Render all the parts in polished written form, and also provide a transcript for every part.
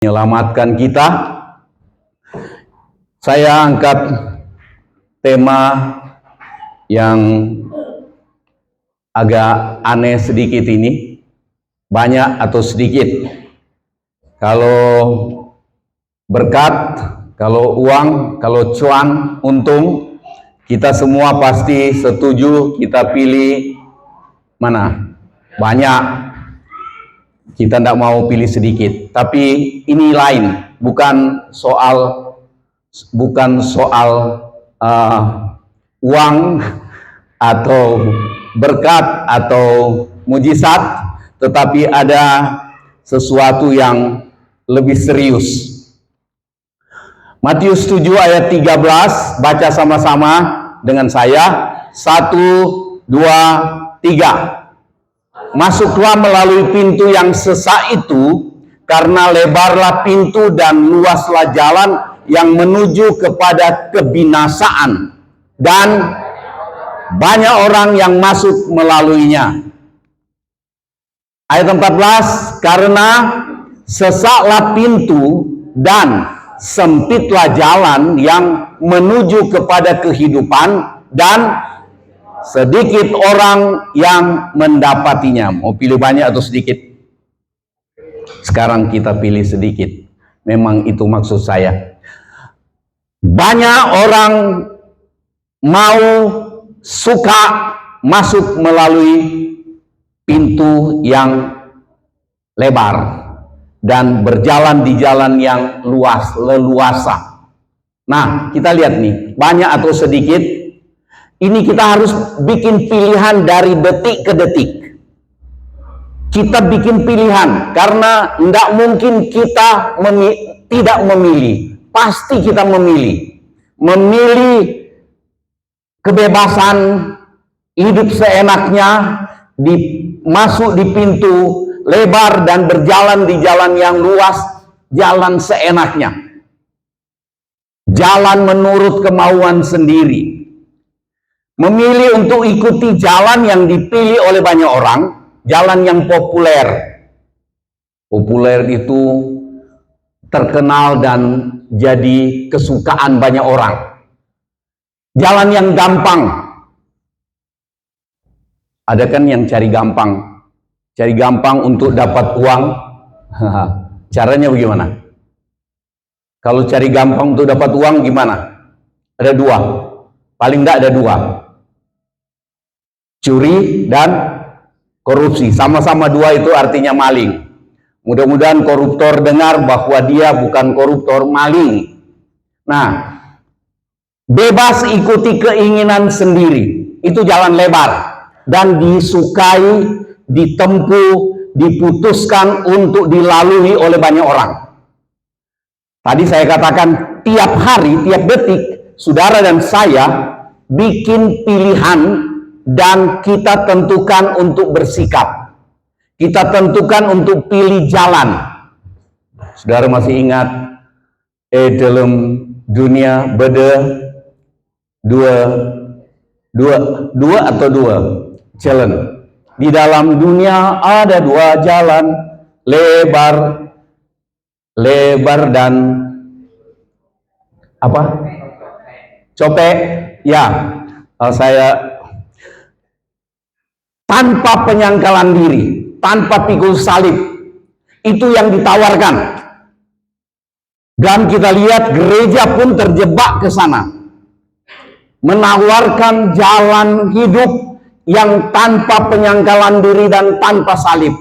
menyelamatkan kita. Saya angkat tema yang agak aneh sedikit ini, banyak atau sedikit. Kalau berkat, kalau uang, kalau cuan, untung, kita semua pasti setuju kita pilih mana? Banyak. Kita tidak mau pilih sedikit. Tapi ini lain, bukan soal uang atau berkat atau mujizat, tetapi ada sesuatu yang lebih serius. Matius 7 ayat 13, baca sama-sama dengan saya. 1, 2, 3. Masuklah melalui pintu yang sesak itu, karena lebarlah pintu dan luaslah jalan yang menuju kepada kebinasaan, dan banyak orang yang masuk melaluinya. Ayat 14, karena sesaklah pintu dan sempitlah jalan yang menuju kepada kehidupan, dan sedikit orang yang mendapatinya. Mau pilih banyak atau sedikit? Sekarang kita pilih sedikit. Memang itu maksud saya. Banyak orang mau suka masuk melalui pintu yang lebar dan berjalan di jalan yang leluasa. Nah, kita lihat nih, banyak atau sedikit. Ini kita harus bikin pilihan dari detik ke detik. Kita bikin pilihan, karena tidak mungkin kita tidak memilih. Pasti kita memilih. Memilih kebebasan, hidup seenaknya, masuk di pintu lebar dan berjalan di jalan yang luas, jalan seenaknya. Jalan menurut kemauan sendiri. Memilih untuk ikuti jalan yang dipilih oleh banyak orang, jalan yang populer. Populer itu terkenal dan jadi kesukaan banyak orang. Jalan yang gampang. Ada kan yang cari gampang? Cari gampang untuk dapat uang. Caranya bagaimana? Kalau cari gampang untuk dapat uang gimana? Ada dua. Paling tidak ada dua. Curi dan korupsi. Sama-sama dua itu artinya maling. Mudah-mudahan koruptor dengar bahwa dia bukan koruptor, maling. Nah, bebas ikuti keinginan sendiri. Itu jalan lebar. Dan disukai, ditempuh, diputuskan untuk dilalui oleh banyak orang. Tadi saya katakan tiap hari, tiap detik, saudara dan saya bikin pilihan. Dan kita tentukan untuk bersikap. Kita tentukan untuk pilih jalan. Saudara masih ingat dalam dunia beda dua jalan. Di dalam dunia ada dua jalan, lebar dan apa? Copek. Ya, saya tanpa penyangkalan diri, tanpa pikul salib. Itu yang ditawarkan. Dan kita lihat gereja pun terjebak ke sana. Menawarkan jalan hidup yang tanpa penyangkalan diri dan tanpa salib.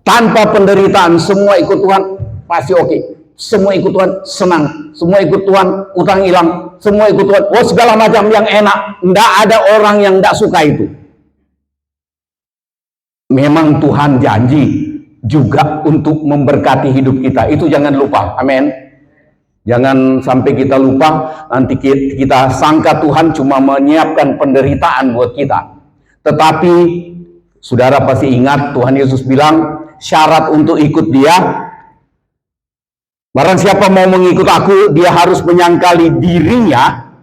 Tanpa penderitaan, semua ikut Tuhan, pasti oke. Semua ikut Tuhan, senang. Semua ikut Tuhan, utang hilang. Semua ikut Tuhan, segala macam yang enak. Tidak ada orang yang tidak suka itu. Memang Tuhan janji juga untuk memberkati hidup kita. Itu jangan lupa. Amin. Jangan sampai kita lupa. Nanti kita sangka Tuhan cuma menyiapkan penderitaan buat kita. Tetapi saudara pasti ingat Tuhan Yesus bilang, syarat untuk ikut Dia, barang siapa mau mengikut aku, dia harus menyangkali dirinya,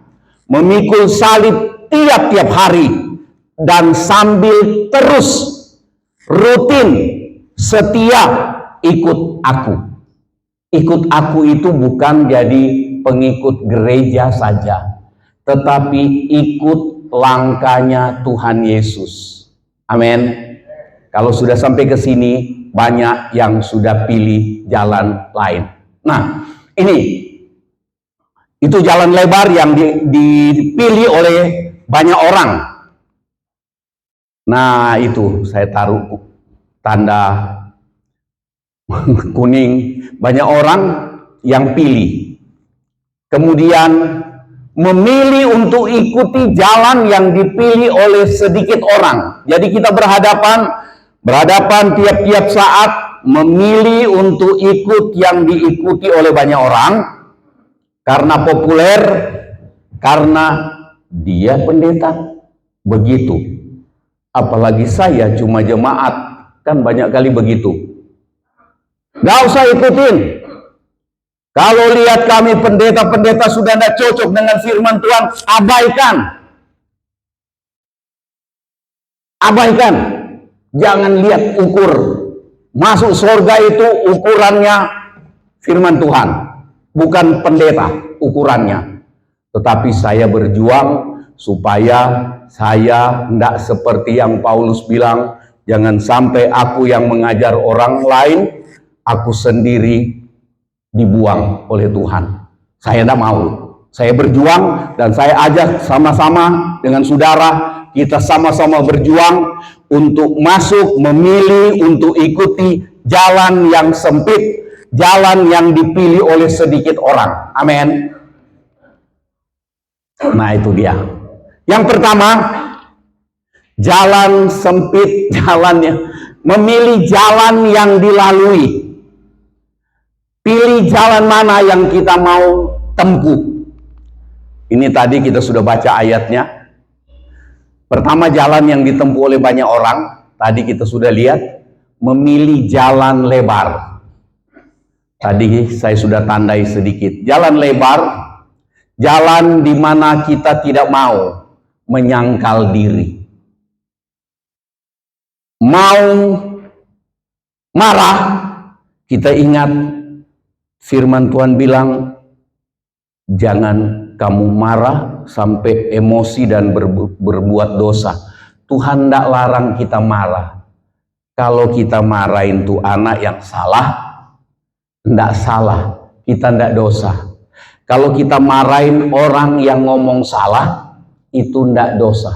memikul salib tiap-tiap hari, dan sambil terus rutin, setia, ikut aku. Ikut aku itu bukan jadi pengikut gereja saja, tetapi ikut langkahnya Tuhan Yesus. Amin. Kalau sudah sampai ke sini, banyak yang sudah pilih jalan lain. Nah, ini itu jalan lebar yang dipilih oleh banyak orang. Nah, itu saya taruh tanda kuning. Banyak orang yang pilih, kemudian memilih untuk ikuti jalan yang dipilih oleh sedikit orang. Jadi kita berhadapan tiap-tiap saat memilih untuk ikut yang diikuti oleh banyak orang karena populer, karena dia pendeta begitu. Apalagi saya cuma jemaat, kan banyak kali begitu. Gak usah ikutin. Kalau lihat kami pendeta-pendeta sudah tidak cocok dengan firman Tuhan, abaikan. Abaikan. Jangan lihat ukur. Masuk surga itu ukurannya firman Tuhan, bukan pendeta ukurannya. Tetapi saya berjuang supaya saya tidak seperti yang Paulus bilang, jangan sampai aku yang mengajar orang lain, aku sendiri dibuang oleh Tuhan. Saya tidak mau. Saya berjuang dan saya ajak sama-sama dengan saudara, kita sama-sama berjuang untuk masuk, memilih untuk ikuti jalan yang sempit, jalan yang dipilih oleh sedikit orang. Amin. Nah, itu dia. Yang pertama, jalan sempit, jalannya memilih jalan yang dilalui. Pilih jalan mana yang kita mau tempuh. Ini tadi kita sudah baca ayatnya. Pertama, jalan yang ditempuh oleh banyak orang. Tadi kita sudah lihat, memilih jalan lebar. Tadi saya sudah tandai sedikit. Jalan lebar, jalan di mana kita tidak mau menyangkal diri. Mau marah, kita ingat firman Tuhan bilang, jangan kamu marah sampai emosi dan berbuat dosa. Tuhan tidak larang kita marah. Kalau kita marahin tuh anak yang salah, tidak salah, kita tidak dosa. Kalau kita marahin orang yang ngomong salah, itu tidak dosa.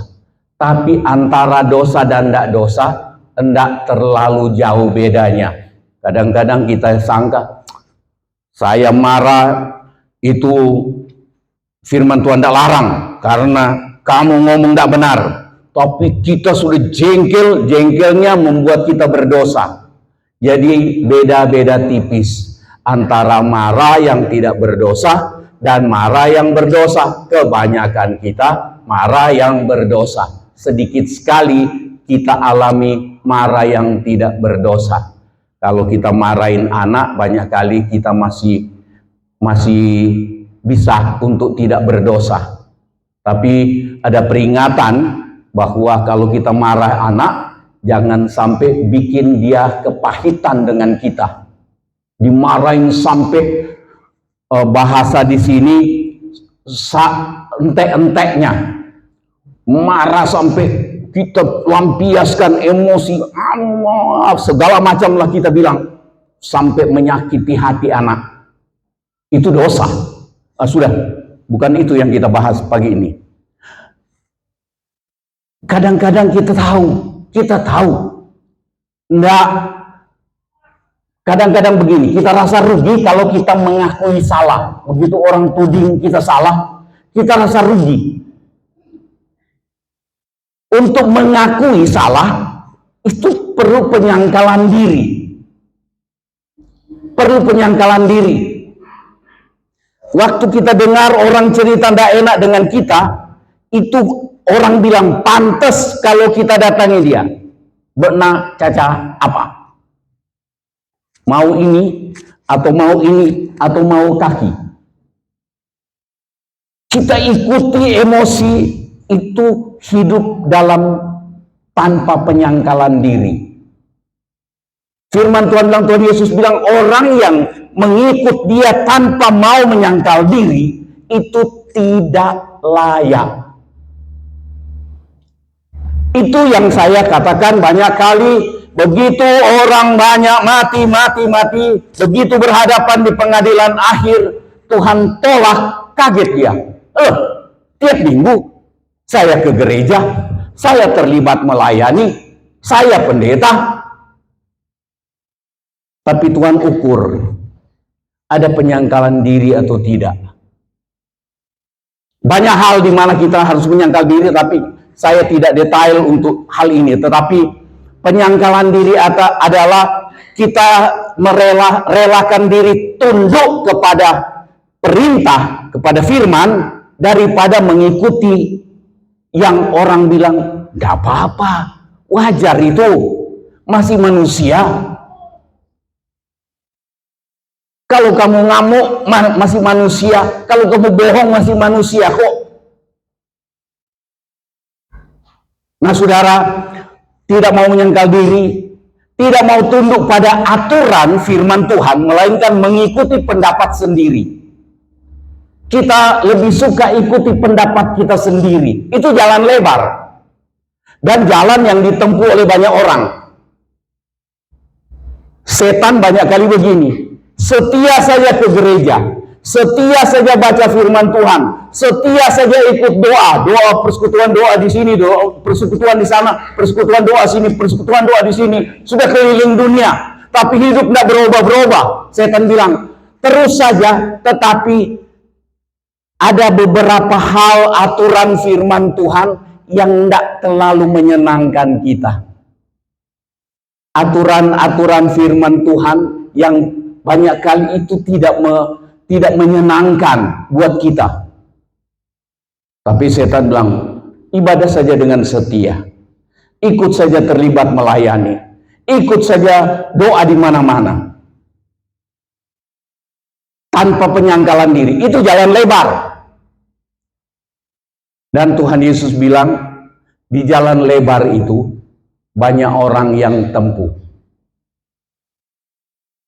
Tapi antara dosa dan tidak dosa, tidak terlalu jauh bedanya. Kadang-kadang kita sangka, saya marah itu firman Tuhan tidak larang karena kamu ngomong tidak benar. Tapi kita sudah jengkelnya membuat kita berdosa. Jadi beda-beda tipis antara marah yang tidak berdosa dan marah yang berdosa. Kebanyakan kita marah yang berdosa. Sedikit sekali kita alami marah yang tidak berdosa. Kalau kita marahin anak, banyak kali kita masih bisa untuk tidak berdosa. Tapi ada peringatan bahwa kalau kita marah anak, jangan sampai bikin dia kepahitan dengan kita. Dimarahin sampai bahasa di sini entek-enteknya. Marah sampai kita lampiaskan emosi, segala macam lah kita bilang, sampai menyakiti hati anak. Itu dosa. Sudah, bukan itu yang kita bahas pagi ini. Kadang-kadang kita tahu, enggak. Kadang-kadang begini, kita rasa rugi kalau kita mengakui salah. Begitu orang tuding kita salah, kita rasa rugi. Untuk mengakui salah, itu perlu penyangkalan diri. Perlu penyangkalan diri. Waktu kita dengar orang cerita tidak enak dengan kita, itu orang bilang, pantas kalau kita datangi dia. Benar, Caca, apa? Mau ini, atau mau ini, atau mau kaki. Kita ikuti emosi, itu hidup dalam tanpa penyangkalan diri. Firman Tuhan bilang, Tuhan Yesus bilang, orang yang mengikut dia tanpa mau menyangkal diri, itu tidak layak. Itu yang saya katakan banyak kali, begitu orang banyak mati, begitu berhadapan di pengadilan akhir, Tuhan tolak, kaget dia. Tiap minggu saya ke gereja, saya terlibat melayani, saya pendeta. Tapi Tuhan ukur, ada penyangkalan diri atau tidak. Banyak hal di mana kita harus menyangkal diri, tapi saya tidak detail untuk hal ini. Tetapi penyangkalan diri adalah kita merelakan diri tunduk kepada perintah, kepada firman, daripada mengikuti yang orang bilang, gak apa-apa, wajar itu, masih manusia. Kalau kamu ngamuk, masih manusia. Kalau kamu bohong, masih manusia kok. Nah saudara, tidak mau menyangkal diri, tidak mau tunduk pada aturan firman Tuhan, melainkan mengikuti pendapat sendiri. Kita lebih suka ikuti pendapat kita sendiri. Itu jalan lebar. Dan jalan yang ditempuh oleh banyak orang. Setan banyak kali begini. Setia saja ke gereja, setia saja baca firman Tuhan, setia saja ikut doa persekutuan doa di sini, doa persekutuan di sana, persekutuan doa sini, persekutuan doa di sini, sudah keliling dunia, tapi hidup tidak berubah-berubah. Setan bilang, terus saja, tetapi ada beberapa hal aturan firman Tuhan yang tidak terlalu menyenangkan kita. Aturan-aturan firman Tuhan yang banyak kali itu tidak menyenangkan buat kita. Tapi setan bilang, ibadah saja dengan setia. Ikut saja terlibat melayani. Ikut saja doa di mana-mana. Tanpa penyangkalan diri. Itu jalan lebar. Dan Tuhan Yesus bilang, di jalan lebar itu banyak orang yang tempuh.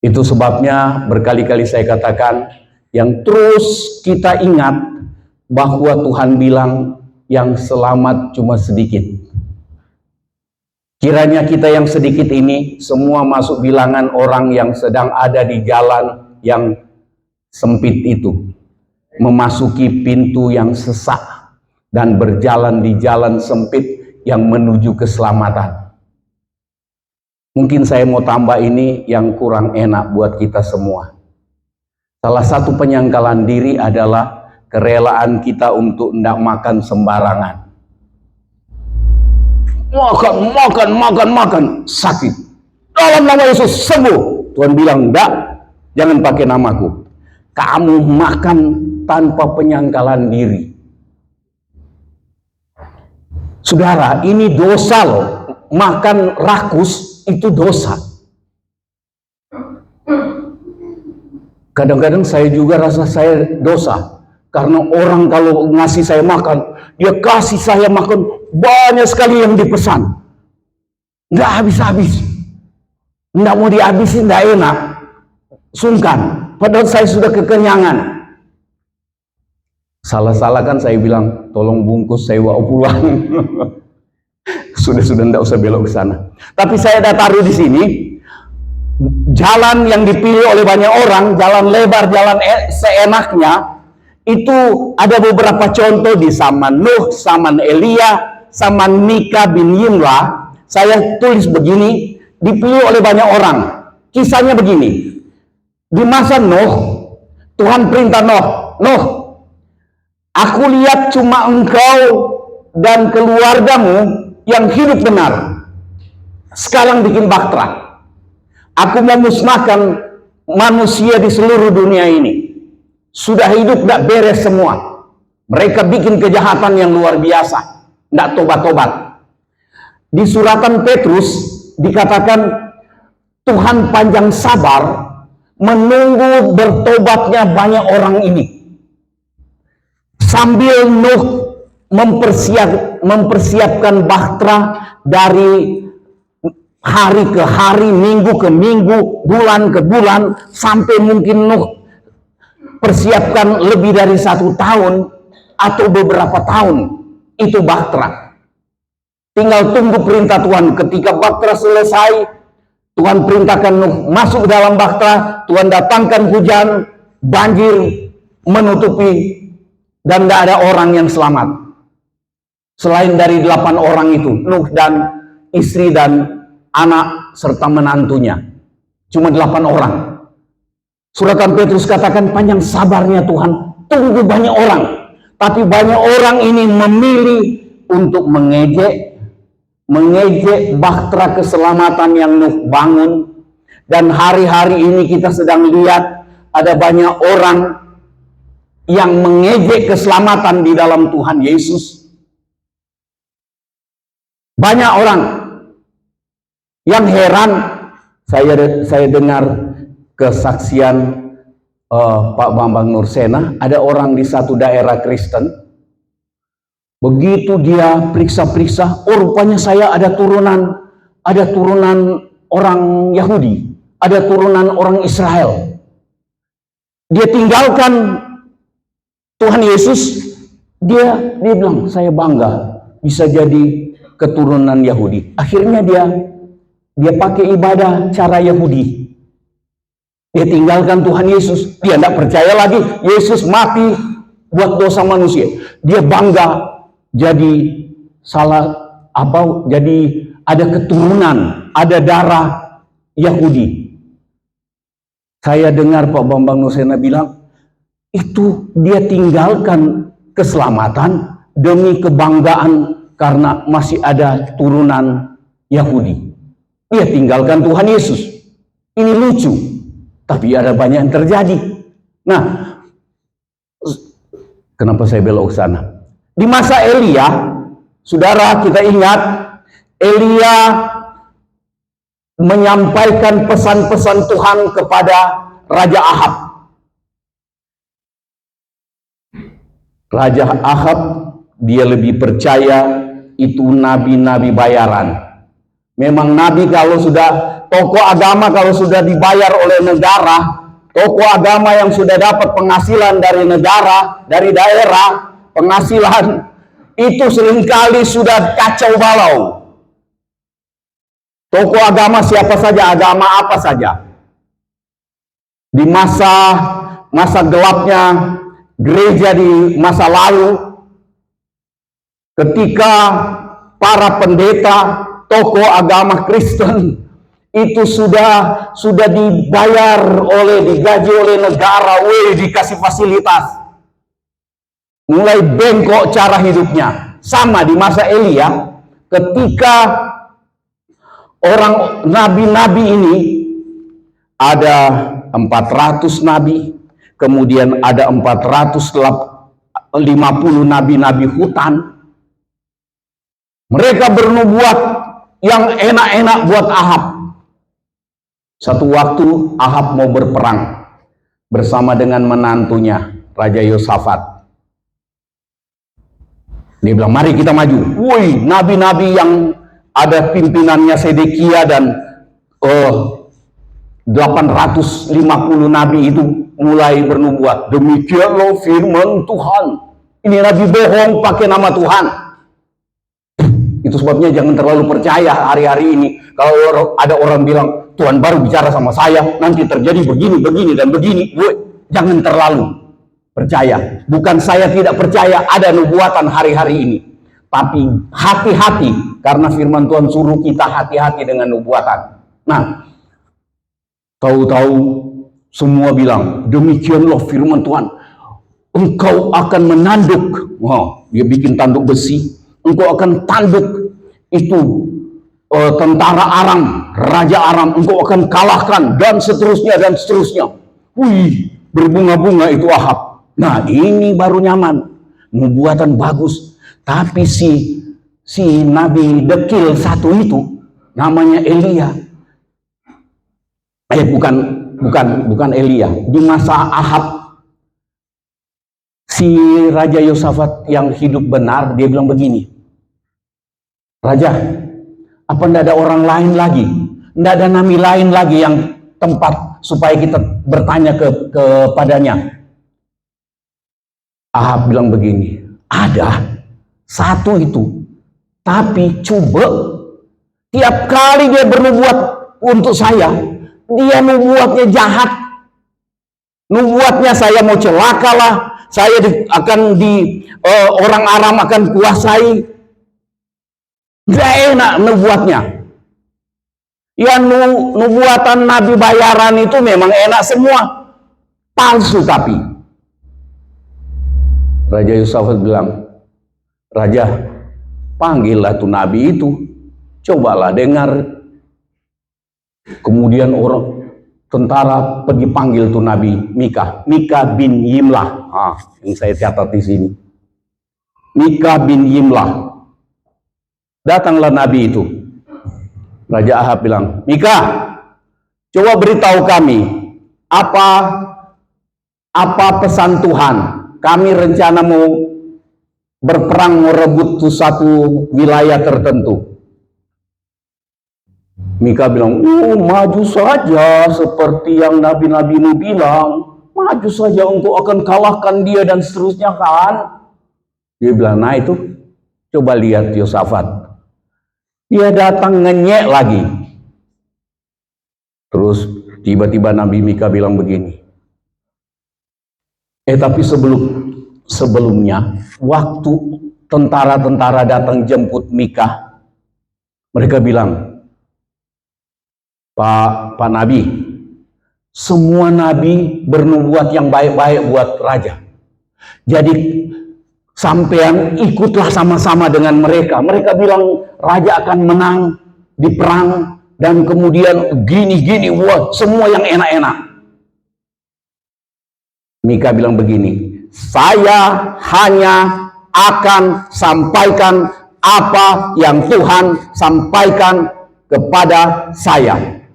Itu sebabnya berkali-kali saya katakan, yang terus kita ingat bahwa Tuhan bilang yang selamat cuma sedikit. Kiranya kita yang sedikit ini semua masuk bilangan orang yang sedang ada di jalan yang sempit itu, memasuki pintu yang sesak dan berjalan di jalan sempit yang menuju keselamatan. Mungkin saya mau tambah ini yang kurang enak buat kita semua. Salah satu penyangkalan diri adalah kerelaan kita untuk tidak makan sembarangan. Makan, sakit. Dalam nama Yesus sembuh. Tuhan bilang, enggak, jangan pakai namaku. Kamu makan tanpa penyangkalan diri. Saudara, ini dosa loh. Makan rakus itu dosa. Kadang-kadang saya juga rasa saya dosa. Karena orang kalau ngasih saya makan, dia kasih saya makan banyak sekali yang dipesan. Nggak habis-habis. Nggak mau dihabisin, nggak enak. Sungkan. Padahal saya sudah kekenyangan. Salah-salah kan saya bilang, tolong bungkus saya bawa pulang. Sudah tidak usah belok ke sana. Tapi saya dah taruh di sini. Jalan yang dipilih oleh banyak orang, jalan lebar, jalan seenaknya, itu ada beberapa contoh di zaman Nuh, zaman Elia, zaman Mika bin Yimla. Saya tulis begini, dipilih oleh banyak orang. Kisahnya begini, di masa Nuh, Tuhan perintah Nuh, aku lihat cuma engkau dan keluargamu yang hidup benar. Sekarang bikin bahtera. Aku memusnahkan manusia di seluruh dunia ini. Sudah hidup tidak beres semua. Mereka bikin kejahatan yang luar biasa. Tidak tobat-tobat. Di suratan Petrus dikatakan Tuhan panjang sabar menunggu bertobatnya banyak orang ini. Sambil Nuh mempersiapkan bahtera dari hari ke hari, minggu ke minggu, bulan ke bulan, sampai mungkin Nuh persiapkan lebih dari 1 tahun atau beberapa tahun. Itu bahtera. Tinggal tunggu perintah Tuhan. Ketika bahtera selesai, Tuhan perintahkan Nuh masuk dalam bahtera. Tuhan datangkan hujan, banjir menutupi, dan tidak ada orang yang selamat selain dari 8 orang itu, Nuh dan istri dan anak serta menantunya. Cuma 8 orang. Suratan Petrus katakan, panjang sabarnya Tuhan, tunggu banyak orang, tapi banyak orang ini memilih untuk mengejek bahtera keselamatan yang Nuh bangun. Dan hari-hari ini kita sedang lihat ada banyak orang yang mengejek keselamatan di dalam Tuhan Yesus. Banyak orang yang heran. Saya dengar kesaksian Pak Bambang Nursena. Ada orang di satu daerah Kristen, begitu dia periksa-periksa, oh rupanya saya ada turunan orang Yahudi, ada turunan orang Israel. Dia tinggalkan Tuhan Yesus, dia bilang, saya bangga bisa jadi keturunan Yahudi. Akhirnya dia pakai ibadah cara Yahudi. Dia tinggalkan Tuhan Yesus. Dia tidak percaya lagi Yesus mati buat dosa manusia. Dia bangga jadi jadi ada keturunan, ada darah Yahudi. Saya dengar Pak Bambang Nursena bilang, itu dia tinggalkan keselamatan demi kebanggaan karena masih ada turunan Yahudi. Dia tinggalkan Tuhan Yesus. Ini lucu, tapi ada banyak yang terjadi. Nah, kenapa saya belok ke sana? Di masa Elia, saudara, kita ingat Elia menyampaikan pesan-pesan Tuhan kepada Raja Ahab. Raja Ahab, dia lebih percaya itu nabi-nabi bayaran. Memang nabi kalau sudah, tokoh agama kalau sudah dibayar oleh negara, tokoh agama yang sudah dapat penghasilan dari negara, dari daerah, penghasilan, itu seringkali sudah kacau balau. Tokoh agama siapa saja, agama apa saja. Di masa gelapnya gereja di masa lalu, ketika para pendeta, tokoh agama Kristen itu sudah dibayar digaji oleh negara, dikasih fasilitas, mulai bengkok cara hidupnya. Sama di masa Elia, ketika orang nabi-nabi ini, ada 400 nabi, kemudian ada 450 nabi-nabi hutan. Mereka bernubuat yang enak-enak buat Ahab. Satu waktu Ahab mau berperang bersama dengan menantunya, Raja Yosafat. Dia bilang, mari kita maju. Woi, nabi-nabi yang ada pimpinannya Sedekia dan 850 nabi itu mulai bernubuat. Demikianlah firman Tuhan. Ini nabi bohong pakai nama Tuhan. Itu sebabnya jangan terlalu percaya hari-hari ini. Kalau ada orang bilang, Tuhan baru bicara sama saya, nanti terjadi begini, begini, dan begini. Jangan terlalu percaya. Bukan saya tidak percaya ada nubuatan hari-hari ini. Tapi hati-hati, karena firman Tuhan suruh kita hati-hati dengan nubuatan. Nah, tahu-tahu semua bilang, demikianlah firman Tuhan. Engkau akan menanduk. Wah, dia bikin tanduk besi. Engkau akan tanduk itu tentara Aram, Raja Aram. Engkau akan kalahkan, dan seterusnya, dan seterusnya. Wih, berbunga-bunga itu Ahab. Nah, ini baru nyaman. Nubuatan bagus. Tapi si Nabi dekil satu itu, namanya Elia. Bukan Elia. Di masa Ahab, si Raja Yosafat yang hidup benar, dia bilang begini, Raja, Apa tidak ada orang lain lagi? Tidak ada nabi lain lagi yang tempat supaya kita bertanya kepadanya? Ahab bilang begini, ada satu itu, tapi coba tiap kali dia bernubuat untuk saya, dia nubuatnya jahat. Nubuatnya saya mau celaka lah, saya orang Aram akan kuasai. Gak enak nubuatnya. Ya nubuatan Nabi bayaran itu memang enak semua, palsu tapi. Raja Yosafat bilang, Raja, panggillah tuh Nabi itu, cobalah dengar. Kemudian orang tentara pergi panggil tuh Nabi Mika bin Yimlah. Yang saya catat di sini. Mika bin Yimlah. Datanglah Nabi itu. Raja Ahab bilang, Mika, coba beritahu kami apa pesan Tuhan. Kami rencana mau berperang merebut satu wilayah tertentu. Mika bilang, maju saja seperti yang nabi-nabimu bilang. Maju saja, engkau akan kalahkan dia dan seterusnya kan. Dia bilang, nah itu, coba lihat Yosafat. Dia datang ngenyek lagi. Terus tiba-tiba Nabi Mika bilang begini. Tapi sebelumnya, waktu tentara-tentara datang jemput Mika, mereka bilang, Pak Nabi, semua Nabi bernubuat yang baik-baik buat raja. Jadi sampean ikutlah sama-sama dengan mereka. Mereka bilang raja akan menang di perang dan kemudian gini-gini, wah semua yang enak-enak. Mika bilang begini, saya hanya akan sampaikan apa yang Tuhan sampaikan kepada saya.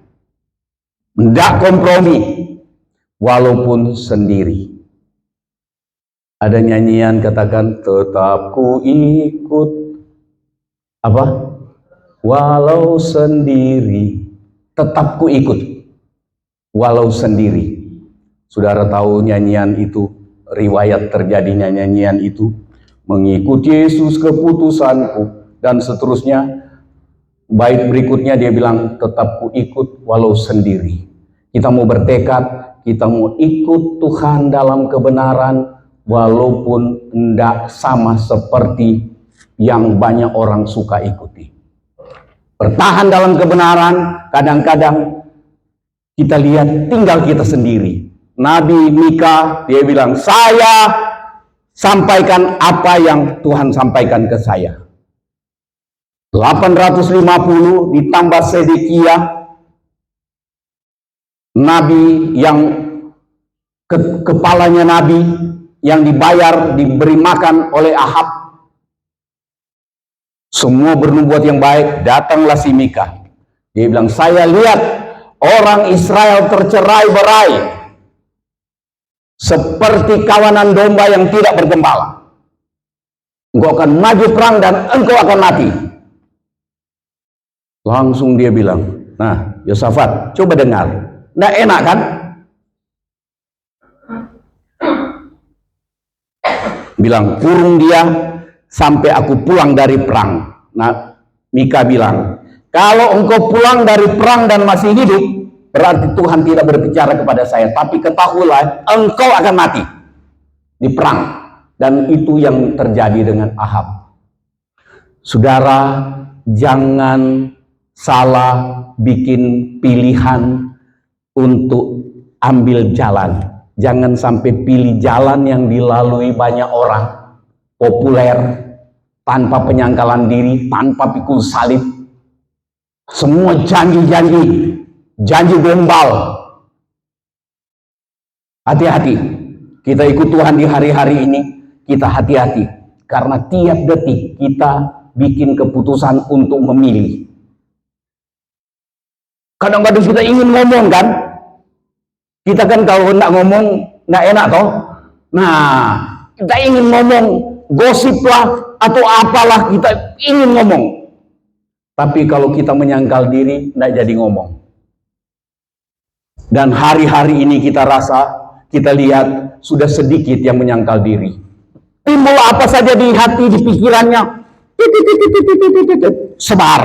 Tidak kompromi, walaupun sendiri. Ada nyanyian katakan, tetap ku ikut, apa? Walau sendiri, tetap ku ikut, walau sendiri. Saudara tahu nyanyian itu, riwayat terjadinya nyanyian itu, mengikuti Yesus keputusanku, dan seterusnya. Bait berikutnya dia bilang, tetap ku ikut walau sendiri. Kita mau bertekad, kita mau ikut Tuhan dalam kebenaran, walaupun tidak sama seperti yang banyak orang suka ikuti. Bertahan dalam kebenaran, kadang-kadang kita lihat tinggal kita sendiri. Nabi Mika, dia bilang, saya sampaikan apa yang Tuhan sampaikan ke saya. 850 ditambah Sedekia, Nabi yang kepalanya Nabi, yang dibayar, diberi makan oleh Ahab. Semua bernubuat yang baik, datanglah si Mika. Dia bilang, saya lihat orang Israel tercerai-berai seperti kawanan domba yang tidak bergembala. Engkau akan maju perang dan engkau akan mati. Langsung dia bilang, nah Yosafat, coba dengar. Nggak enak kan? Bilang, kurung dia sampai aku pulang dari perang. Nah, Mika bilang, kalau engkau pulang dari perang dan masih hidup, berarti Tuhan tidak berbicara kepada saya. Tapi ketahuilah, engkau akan mati di perang. Dan itu yang terjadi dengan Ahab. Saudara, jangan salah bikin pilihan untuk ambil jalan. Jangan sampai pilih jalan yang dilalui banyak orang, populer, tanpa penyangkalan diri, tanpa pikul salib. Semua janji-janji, janji gombal. Hati-hati, kita ikut Tuhan di hari-hari ini, kita hati-hati. Karena tiap detik kita bikin keputusan untuk memilih. Kadang-kadang kita ingin ngomong kan, kita kan kalau nak ngomong nggak enak toh. Nah, kita ingin ngomong gosip lah atau apalah, kita ingin ngomong. Tapi kalau kita menyangkal diri, tidak jadi ngomong. Dan hari-hari ini kita lihat, sudah sedikit yang menyangkal diri. Timbul apa saja di hati, di pikirannya, sebar.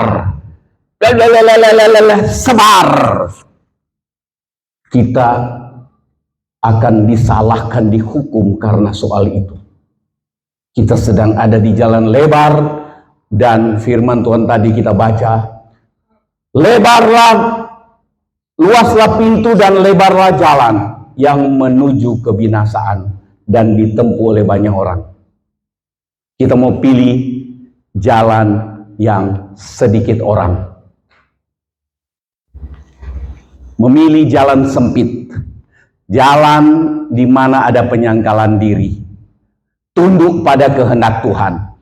Sebar. Kita akan disalahkan, dihukum karena soal itu. Kita sedang ada di jalan lebar, dan firman Tuhan tadi kita baca, lebarlah, luaslah pintu dan lebarlah jalan yang menuju kebinasaan dan ditempuh oleh banyak orang. Kita mau pilih jalan yang sedikit orang. Memilih jalan sempit, jalan di mana ada penyangkalan diri, tunduk pada kehendak Tuhan.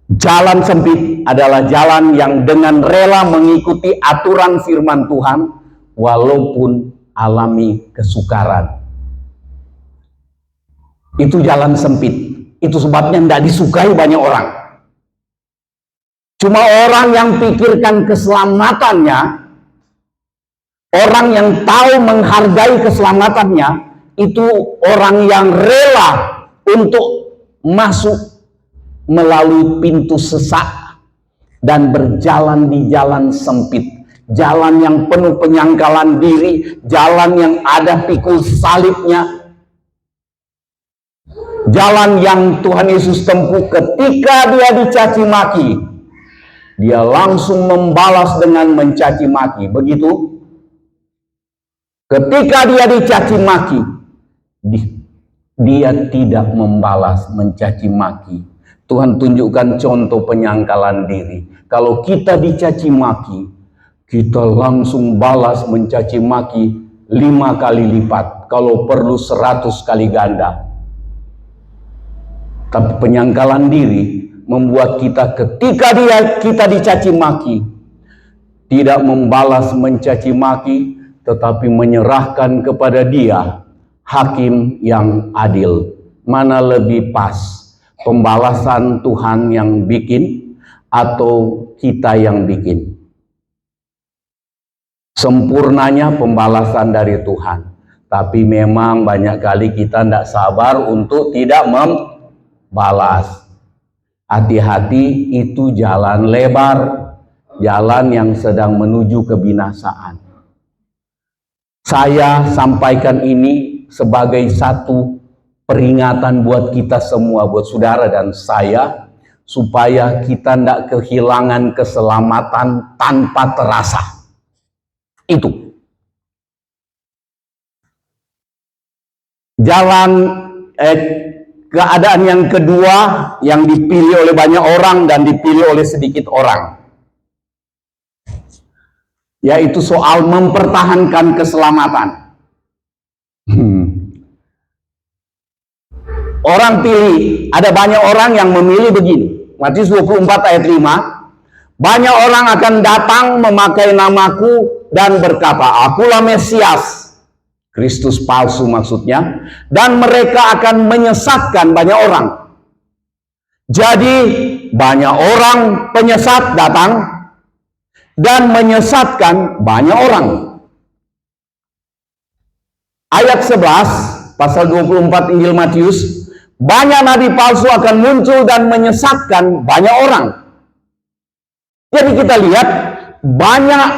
Jalan sempit adalah jalan yang dengan rela mengikuti aturan firman Tuhan walaupun alami kesukaran. Itu jalan sempit. Itu sebabnya tidak disukai banyak orang. Cuma orang yang pikirkan keselamatannya, orang yang tahu menghargai keselamatannya, itu orang yang rela untuk masuk melalui pintu sesak dan berjalan di jalan sempit, jalan yang penuh penyangkalan diri, jalan yang ada pikul salibnya, jalan yang Tuhan Yesus tempuh ketika dia dicaci maki. Dia langsung membalas dengan mencaci maki. Begitu? Ketika dia dicaci maki, dia tidak membalas mencaci maki. Tuhan tunjukkan contoh penyangkalan diri. Kalau kita dicaci maki, kita langsung balas mencaci maki 5 kali lipat. Kalau perlu 100 kali ganda. Tapi penyangkalan diri membuat kita ketika kita dicaci maki, tidak membalas mencaci maki, tetapi menyerahkan kepada Dia, hakim yang adil. Mana lebih pas? Pembalasan Tuhan yang bikin atau kita yang bikin? Sempurnanya pembalasan dari Tuhan. Tapi memang banyak kali kita tidak sabar untuk tidak membalas. Hati-hati, itu jalan lebar, jalan yang sedang menuju kebinasaan. Saya sampaikan ini sebagai satu peringatan buat kita semua, buat saudara dan saya, supaya kita tidak kehilangan keselamatan tanpa terasa. Itu. Jalan keadaan yang kedua yang dipilih oleh banyak orang dan dipilih oleh sedikit orang, yaitu soal mempertahankan keselamatan. Orang pilih, ada banyak orang yang memilih begini. Matius 24 ayat 5. Banyak orang akan datang memakai namaku dan berkata, akulah Mesias. Kristus palsu maksudnya. Dan mereka akan menyesatkan banyak orang. Jadi banyak orang penyesat datang dan menyesatkan banyak orang. Ayat 11 pasal 24 Injil Matius, banyak nabi palsu akan muncul dan menyesatkan banyak orang. Jadi kita lihat banyak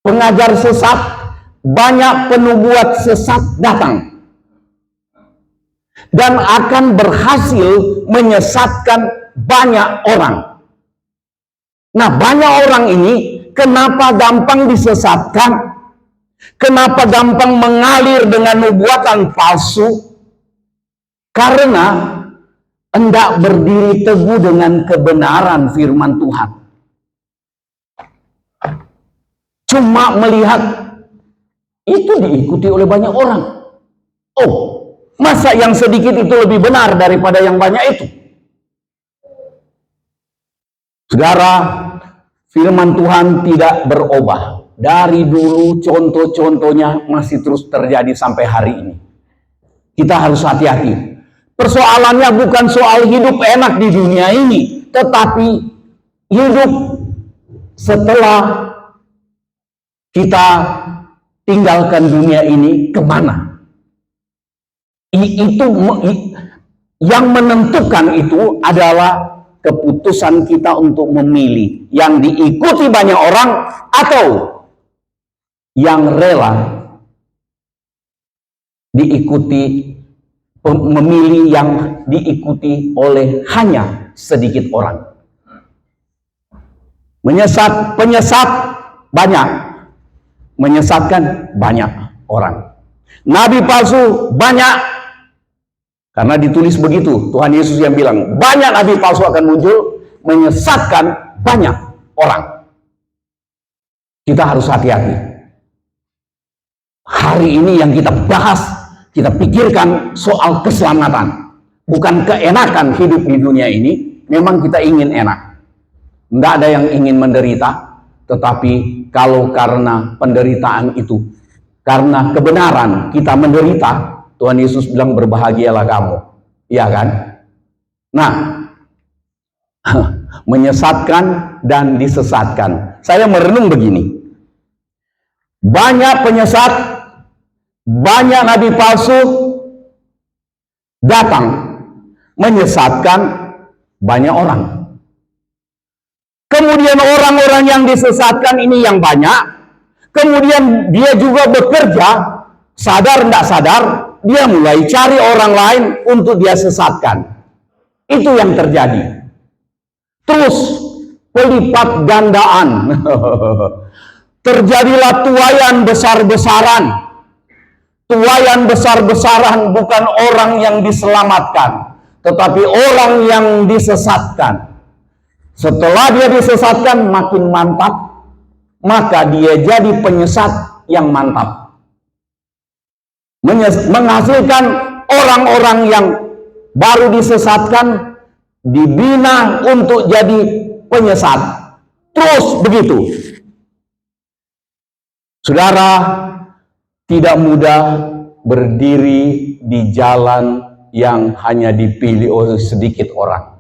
pengajar sesat, banyak penubuat sesat datang dan akan berhasil menyesatkan banyak orang. Nah, banyak orang ini kenapa gampang disesatkan? Kenapa gampang mengalir dengan nubuatan palsu? Karena hendak berdiri teguh dengan kebenaran firman Tuhan. Cuma melihat itu diikuti oleh banyak orang. Oh, masa yang sedikit itu lebih benar daripada yang banyak itu? Saudara, firman Tuhan tidak berubah. Dari dulu contoh-contohnya masih terus terjadi sampai hari ini. Kita harus hati-hati. Persoalannya bukan soal hidup enak di dunia ini, tetapi hidup setelah kita tinggalkan dunia ini kemana? Itu yang menentukan itu adalah keputusan kita untuk memilih yang diikuti banyak orang atau yang rela diikuti, memilih yang diikuti oleh hanya sedikit orang. Penyesat banyak, menyesatkan banyak orang. Nabi palsu banyak, karena ditulis begitu. Tuhan Yesus yang bilang banyak nabi palsu akan muncul, menyesatkan banyak orang. Kita harus hati-hati. Hari ini yang kita bahas, kita pikirkan soal keselamatan, bukan keenakan hidup di dunia ini. Memang kita ingin enak, tidak ada yang ingin menderita, tetapi kalau karena penderitaan itu, karena kebenaran kita menderita, Tuhan Yesus bilang berbahagialah kamu, iya kan? Nah, menyesatkan dan disesatkan. Saya merenung begini, banyak penyesat, banyak nabi palsu datang menyesatkan banyak orang. Kemudian orang-orang yang disesatkan ini yang banyak, kemudian dia juga bekerja, sadar tidak sadar, dia mulai cari orang lain untuk dia sesatkan. Itu yang terjadi. Terus pelipat gandaan. Terjadilah tuaian besar-besaran. Tuaian besar-besaran bukan orang yang diselamatkan, tetapi orang yang disesatkan. Setelah dia disesatkan makin mantap, maka dia jadi penyesat yang mantap. Menghasilkan orang-orang yang baru disesatkan, dibina untuk jadi penyesat. Terus begitu. Saudara, tidak mudah berdiri di jalan yang hanya dipilih oleh sedikit orang.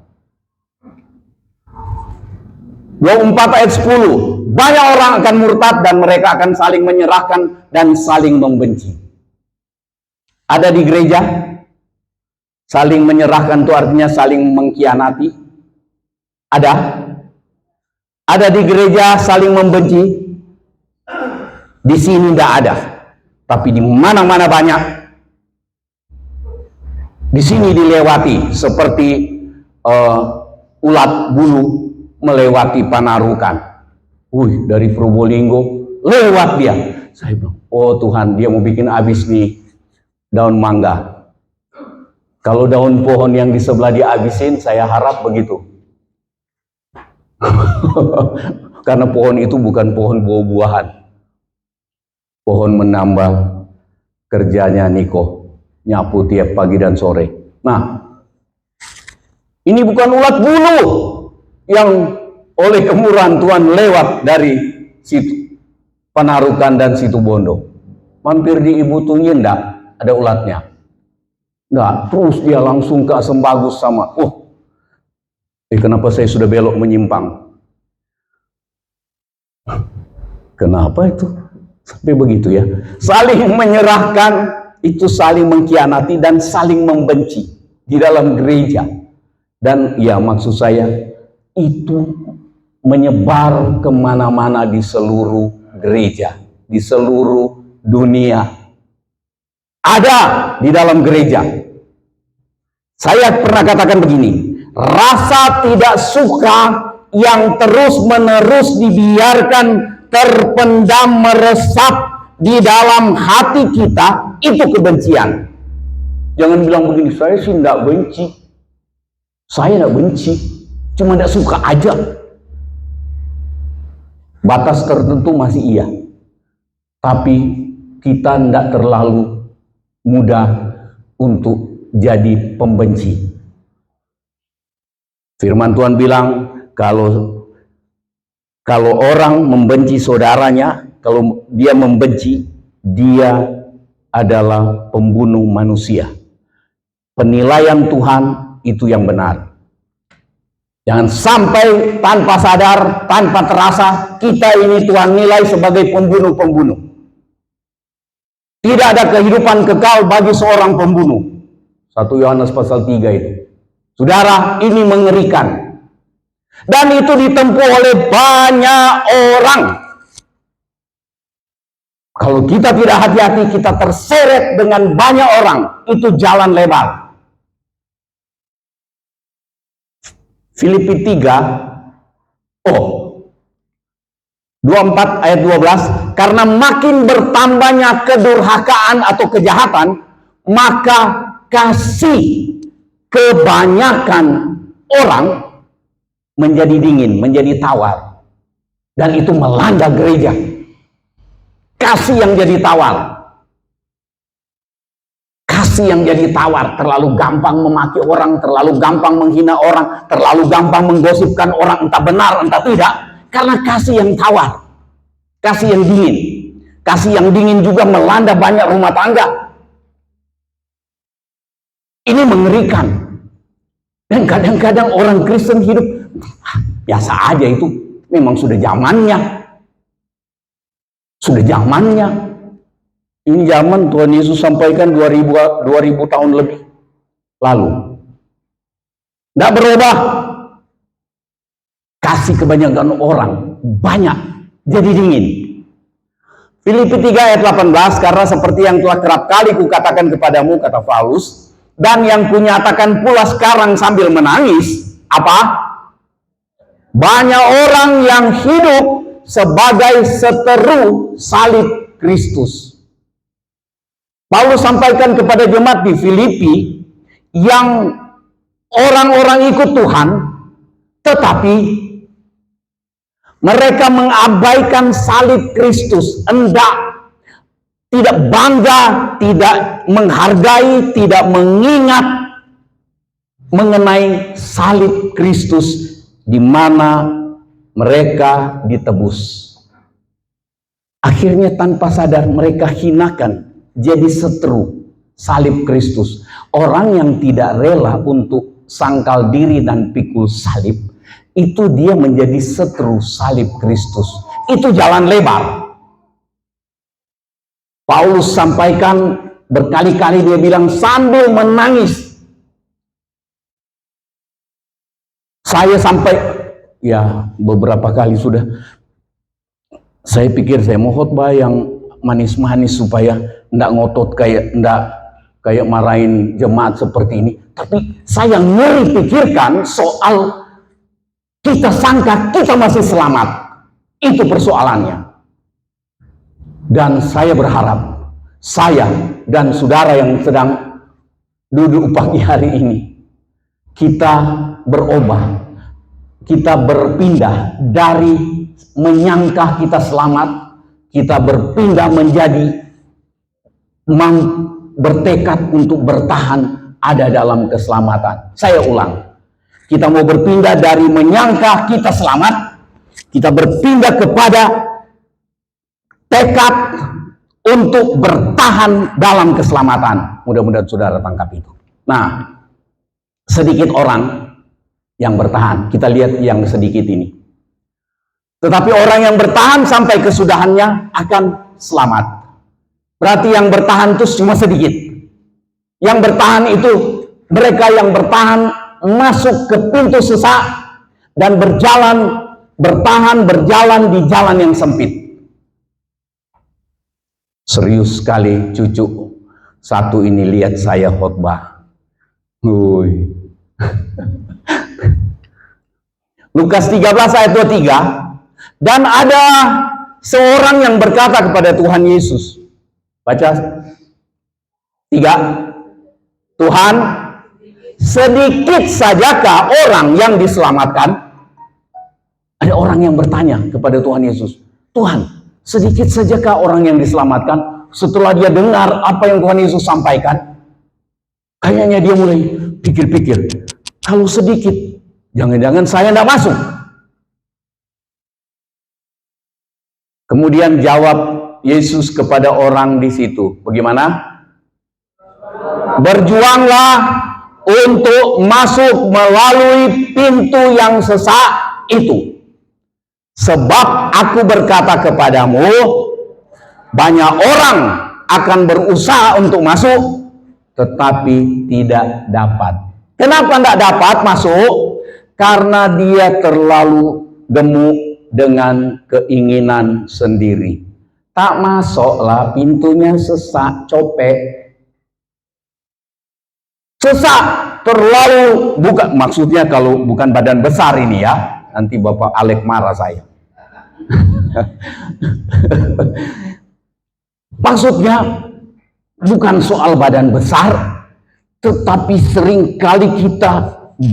24 ayat 10, banyak orang akan murtad dan mereka akan saling menyerahkan dan saling membenci. Ada di gereja, saling menyerahkan itu artinya saling mengkhianati. Ada di gereja saling membenci. Di sini tidak ada, tapi di mana-mana banyak. Di sini dilewati seperti ulat bulu melewati Panarukan. Dari Probolinggo lewat dia. Saya bilang, oh Tuhan, dia mau bikin habis nih daun mangga. Kalau daun pohon yang di sebelah dihabisin, saya harap begitu. Karena pohon itu bukan pohon buah-buahan. Pohon menambah kerjanya Niko, nyapu tiap pagi dan sore. Nah, ini bukan ulat bulu yang oleh kemurahan Tuhan lewat dari situ Panarukan dan situ Bondo. Mampir di Ibu Tungin, enggak ada ulatnya. Enggak, terus dia langsung ke Asem Bagus sama, kenapa saya sudah belok menyimpang? Kenapa itu? Sampai begitu ya. Saling menyerahkan, itu saling mengkhianati dan saling membenci di dalam gereja. Dan ya maksud saya, itu menyebar kemana-mana di seluruh gereja, di seluruh dunia. Ada di dalam gereja. Saya pernah katakan begini, rasa tidak suka yang terus-menerus dibiarkan terpendam meresap di dalam hati kita, itu kebencian. Jangan bilang begini, saya sih tidak benci. Saya tidak benci, cuma tidak suka aja. Batas tertentu masih iya. Tapi kita tidak terlalu mudah untuk jadi pembenci. Firman Tuhan bilang, kalau orang membenci saudaranya, kalau dia membenci, dia adalah pembunuh manusia. Penilaian Tuhan itu yang benar. Jangan sampai tanpa sadar, tanpa terasa, kita ini Tuhan nilai sebagai pembunuh-pembunuh. Tidak ada kehidupan kekal bagi seorang pembunuh. 1 Yohanes pasal 3 itu. Saudara, ini mengerikan. Dan itu ditempuh oleh banyak orang. Kalau kita tidak hati-hati, kita terseret dengan banyak orang. Itu jalan lebar. Filipi 3, 24 ayat 12, karena makin bertambahnya kedurhakaan atau kejahatan, maka kasih kebanyakan orang menjadi dingin, menjadi tawar. Dan itu melanda gereja. Kasih yang jadi tawar. Kasih yang jadi tawar, terlalu gampang memaki orang, terlalu gampang menghina orang, terlalu gampang menggosipkan orang, entah benar, entah tidak, karena kasih yang tawar, kasih yang dingin. Kasih yang dingin juga melanda banyak rumah tangga. Ini mengerikan. Dan kadang-kadang orang Kristen hidup biasa aja, itu memang sudah zamannya. Sudah zamannya. Ini zaman Tuhan Yesus sampaikan 2000 tahun lebih lalu. Tidak berubah. Kasih kebanyakan orang banyak jadi dingin. Filipi 3 ayat 18, karena seperti yang telah kerap kali kukatakan kepadamu, kata Paulus, dan yang kunyatakan pula sekarang sambil menangis, apa? Banyak orang yang hidup sebagai seteru salib Kristus. Paulus sampaikan kepada jemaat di Filipi yang orang-orang ikut Tuhan, tetapi mereka mengabaikan salib Kristus, tidak bangga, tidak menghargai, tidak mengingat mengenai salib Kristus di mana mereka ditebus. Akhirnya tanpa sadar mereka hinakan, jadi seteru salib Kristus. Orang yang tidak rela untuk sangkal diri dan pikul salib, itu dia menjadi seteru salib Kristus. Itu jalan lebar. Paulus sampaikan berkali-kali, dia bilang sambil menangis. Saya sampai, ya beberapa kali sudah, saya pikir saya mau khotbah yang manis-manis supaya ndak ngotot kayak marahin jemaat seperti ini. Tapi saya ngeri pikirkan soal kita sangka kita masih selamat. Itu persoalannya. Dan saya berharap saya dan saudara yang sedang duduk pagi hari ini, kita berubah. Kita berpindah dari menyangka kita selamat, kita berpindah menjadi bertekad untuk bertahan ada dalam keselamatan. Saya ulang, kita mau berpindah dari menyangka kita selamat, kita berpindah kepada tekad untuk bertahan dalam keselamatan. Mudah-mudahan saudara tangkap itu. Nah, sedikit orang yang bertahan, kita lihat yang sedikit ini. Tetapi orang yang bertahan sampai kesudahannya akan selamat. Berarti yang bertahan itu cuma sedikit. Yang bertahan itu mereka yang bertahan masuk ke pintu sesak dan bertahan berjalan di jalan yang sempit. Serius sekali cucu satu ini lihat saya khotbah. Lukas 13 ayat 23, dan ada seorang yang berkata kepada Tuhan Yesus, baca 3, Tuhan, sedikit sajakah orang yang diselamatkan? Ada orang yang bertanya kepada Tuhan Yesus, Tuhan, sedikit sajakah orang yang diselamatkan? Setelah dia dengar apa yang Tuhan Yesus sampaikan, kayaknya dia mulai pikir-pikir, kalau sedikit, jangan-jangan saya tidak masuk. Kemudian jawab Yesus kepada orang di situ, bagaimana? Berjuanglah untuk masuk melalui pintu yang sesak itu. Sebab aku berkata kepadamu, banyak orang akan berusaha untuk masuk, tetapi tidak dapat. Kenapa tidak dapat masuk? Karena dia terlalu gemuk dengan keinginan sendiri. Tak masuklah, pintunya sesak, copek. Sesak, terlalu, bukan, maksudnya kalau bukan badan besar ini ya, nanti Bapak Alek marah saya. Maksudnya bukan soal badan besar, tetapi seringkali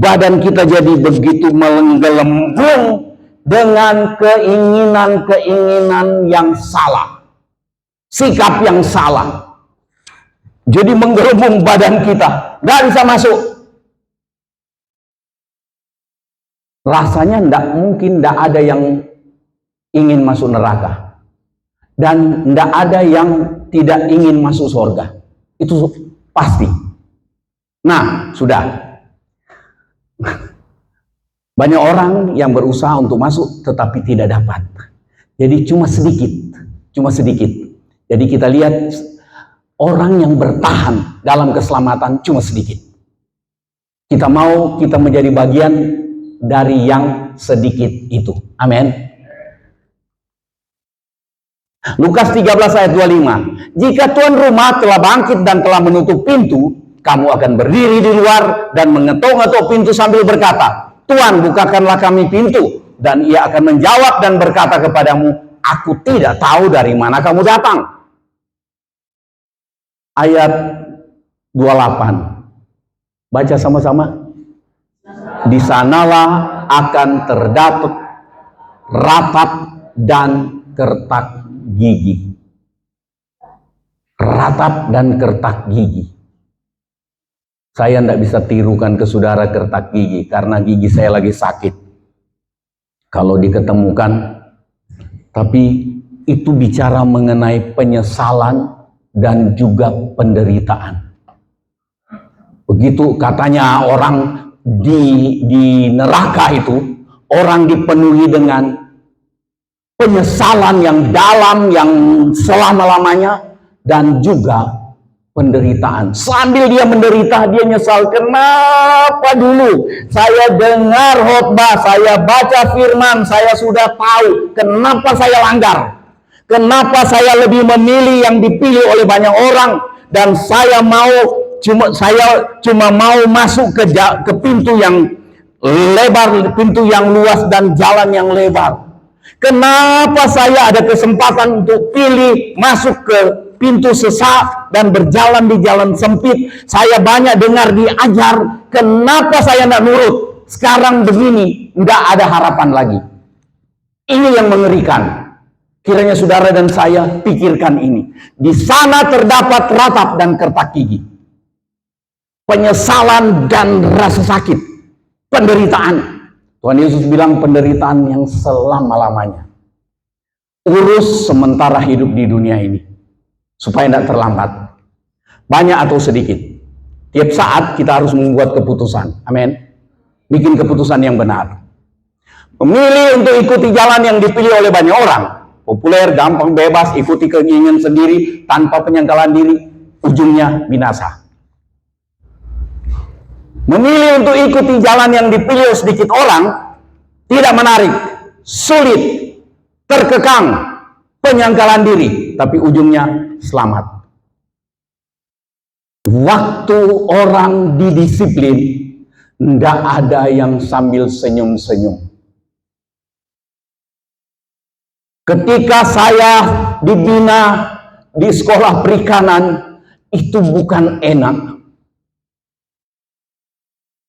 badan kita jadi begitu menggelembung dengan keinginan-keinginan yang salah, sikap yang salah. Jadi menggelembung badan kita, nggak bisa masuk. Rasanya mungkin tidak ada yang ingin masuk neraka, dan tidak ada yang tidak ingin masuk surga. Itu pasti. Nah, sudah. Banyak orang yang berusaha untuk masuk tetapi tidak dapat. Jadi cuma sedikit. Jadi kita lihat orang yang bertahan dalam keselamatan cuma sedikit. Kita menjadi bagian dari yang sedikit itu. Amin. Lukas 13 ayat 25. Jika tuan rumah telah bangkit dan telah menutup pintu, kamu akan berdiri di luar dan mengetuk-ngetuk pintu sambil berkata, Tuhan, bukakanlah kami pintu. Dan ia akan menjawab dan berkata kepadamu, aku tidak tahu dari mana kamu datang. Ayat 28. Baca sama-sama. Di sanalah akan terdapat ratap dan kertak gigi. Ratap dan kertak gigi. Saya tidak bisa tirukan ke saudara kertak gigi, karena gigi saya lagi sakit. Kalau diketemukan, tapi itu bicara mengenai penyesalan dan juga penderitaan. Begitu katanya orang di neraka itu, orang dipenuhi dengan penyesalan yang dalam, yang selama-lamanya, dan juga penderitaan. Sambil dia menderita, dia nyesal. Kenapa dulu saya dengar khotbah, saya baca firman, saya sudah tahu. Kenapa saya langgar? Kenapa saya lebih memilih yang dipilih oleh banyak orang, dan saya cuma mau masuk ke pintu yang lebar, pintu yang luas dan jalan yang lebar. Kenapa saya ada kesempatan untuk pilih masuk ke pintu sesak dan berjalan di jalan sempit? Saya banyak dengar diajar. Kenapa saya tidak nurut? Sekarang begini, tidak ada harapan lagi. Ini yang mengerikan. Kiranya saudara dan saya pikirkan ini. Di sana terdapat ratap dan kertak gigi. Penyesalan dan rasa sakit. Penderitaan. Tuhan Yesus bilang penderitaan yang selama-lamanya. Urus sementara hidup di dunia ini, supaya tidak terlambat. Banyak atau sedikit. Tiap saat kita harus membuat keputusan. Amin. Bikin keputusan yang benar. Memilih untuk ikuti jalan yang dipilih oleh banyak orang. Populer, gampang, bebas, ikuti keinginan sendiri, tanpa penyangkalan diri. Ujungnya binasa. Memilih untuk ikuti jalan yang dipilih sedikit orang, tidak menarik, sulit, terkekang, penyangkalan diri, tapi ujungnya selamat. Waktu orang didisiplin, tidak ada yang sambil senyum-senyum. Ketika saya dibina di sekolah perikanan, itu bukan enak.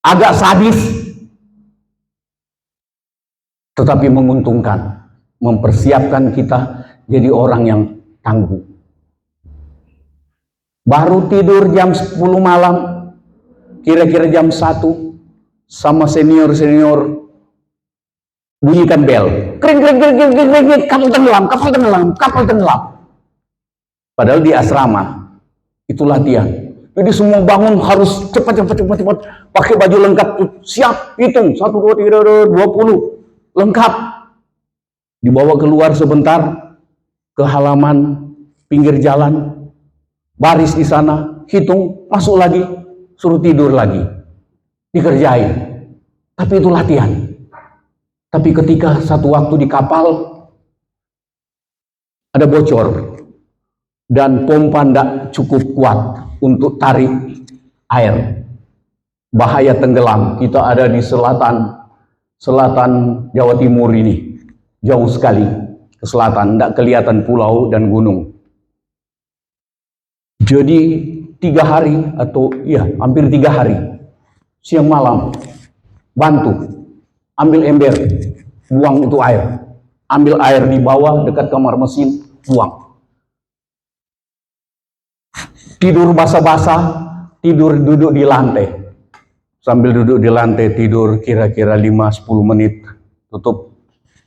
Agak sadis, tetapi menguntungkan, mempersiapkan kita jadi orang yang tangguh. Baru tidur jam 10 malam, kira-kira jam 1, sama senior-senior bunyikan bel. Kring, kapal tenggelam. Padahal di asrama, itu latihan. Jadi semua bangun harus cepat, pakai baju lengkap, siap, hitung, 1, 2, 3, 20, lengkap. Dibawa keluar sebentar, ke halaman, pinggir jalan, baris di sana, hitung, masuk lagi, suruh tidur lagi. Dikerjain. Tapi itu latihan. Tapi ketika satu waktu di kapal, ada bocor, dan pompa tidak cukup kuat untuk tarik air. Bahaya tenggelam. Kita ada di selatan Jawa Timur ini. Jauh sekali ke selatan, tidak kelihatan pulau dan gunung. Jadi 3 hari atau hampir 3 hari, siang malam, bantu, ambil ember, buang itu air. Ambil air di bawah dekat kamar mesin, buang. Tidur basah-basah, tidur duduk di lantai. Sambil duduk di lantai tidur kira-kira 5-10 menit, tutup,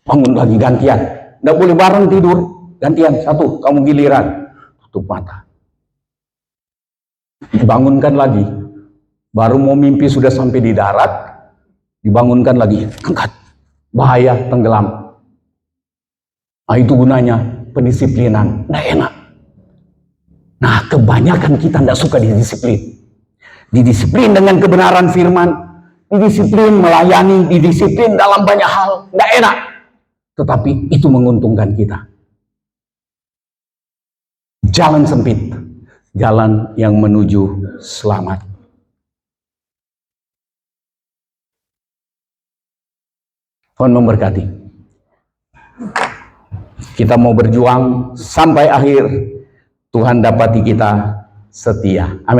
bangun lagi gantian. Tidak boleh bareng tidur, gantian, satu, kamu giliran, tutup mata. Dibangunkan lagi, baru mau mimpi sudah sampai di darat, dibangunkan lagi, angkat, bahaya tenggelam. Nah, itu gunanya pendisiplinan, tidak enak. Nah, kebanyakan kita tidak suka didisiplin. Didisiplin dengan kebenaran firman, didisiplin melayani, didisiplin dalam banyak hal, tidak enak. Tetapi itu menguntungkan kita. Jalan sempit, jalan yang menuju selamat. Tuhan memberkati. Kita mau berjuang sampai akhir. Tuhan dapati kita setia. Amin.